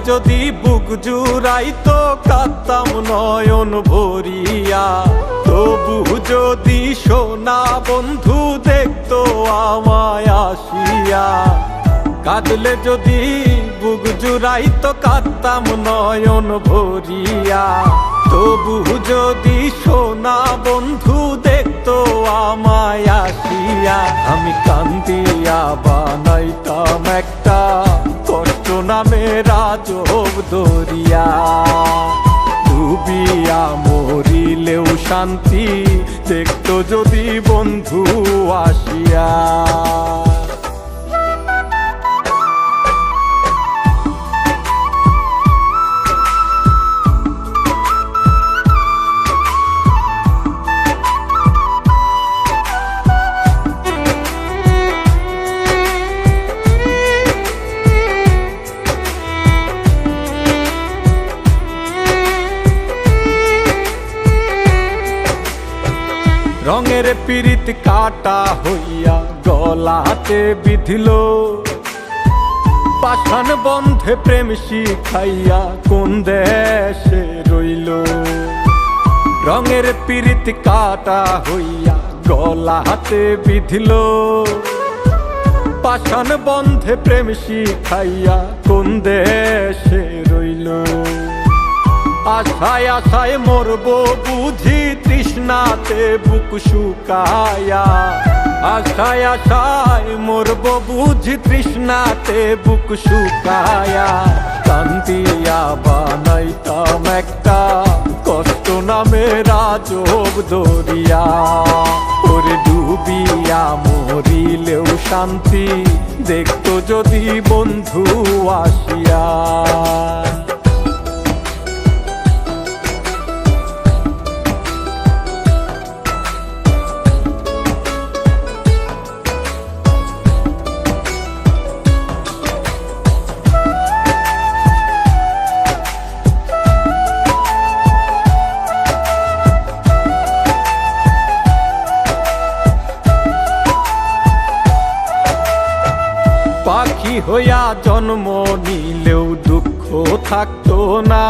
যদি বুক জুড়াইতো কাঁদতাম নয়ন ভরিয়া, তবু যদি সোনা বন্ধু দেখতো আমায় আসিয়া। কাঁদলে যদি বুক জুড়াইতো কাঁদতাম নয়ন ভরিয়া, তবু যদি সোনা বন্ধু দেখতো আমায় আসিয়া। আমি কান্দিয়া বানাইতাম একটা কষ্ট নামের আজব দরিয়া, ডুবিয়া মরিলেও শান্তি দেখতো যদি বন্ধু আসিয়া। রঙের পিরিত কাটা হইয়া গলাতে বিধিল, পাষাণ বন্ধে প্রেম শিখাইয়া কোন দেশে রইল। রঙের পিরিত কাটা হইয়া গলাতে বিধিল, পাষাণ বন্ধে প্রেম শিখাইয়া কোন দেশে রইল। আশায় আশায় মরবো বুঝি তৃষ্ণাতে বুক শুকায়া, আশায় আশায় মরবো বুঝি তৃষ্ণাতে বুক শুকায়া। কান্দিয়া বানাইতাম একটা কষ্ট নামের আজব দরিয়া, ওরে ডুবিয়া মরিলেও শান্তি দেখতো যদি বন্ধু আসিয়া। পাখি হইয়া জন্ম নিলেও দুঃখ থাকতো না,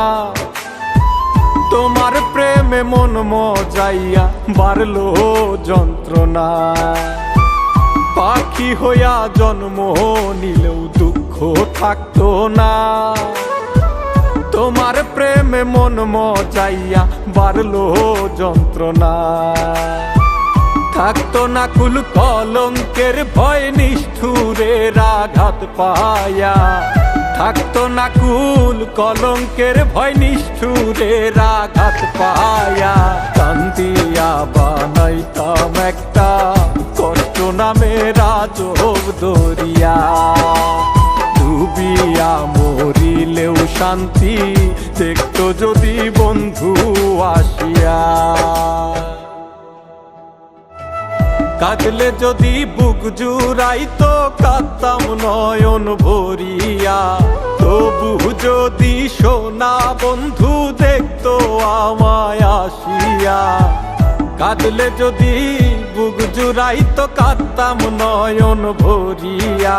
তোমার প্রেমে মন মজাইয়া বাড়লো যন্ত্রণা। পাখি হইয়া জন্ম নিলেও দুঃখ থাকতো না, তোমার প্রেমে মন মজাইয়া বাড়লো যন্ত্রণা। থাকতো না কুল কলঙ্কের ভয় নিষ্ঠুরের আঘাত পায়া, থাকতো না কুল কলঙ্কের ভয় নিষ্ঠুরের আঘাত পায়া। কান্দিয়া বানাইতাম একটা কষ্ট নামের আজব দরিয়া, ডুবিয়া মরিলেও শান্তি দেখতো যদি বন্ধু আসিয়া। কাঁদলে যদি বুক জুড়াইতো কাঁদতাম নয়ন ভরিয়া, তবু যদি সোনা বন্ধু দেখতো আমায় আসিয়া। কাঁদলে যদি বুক জুড়াইতো কাঁদতাম নয়ন ভরিয়া,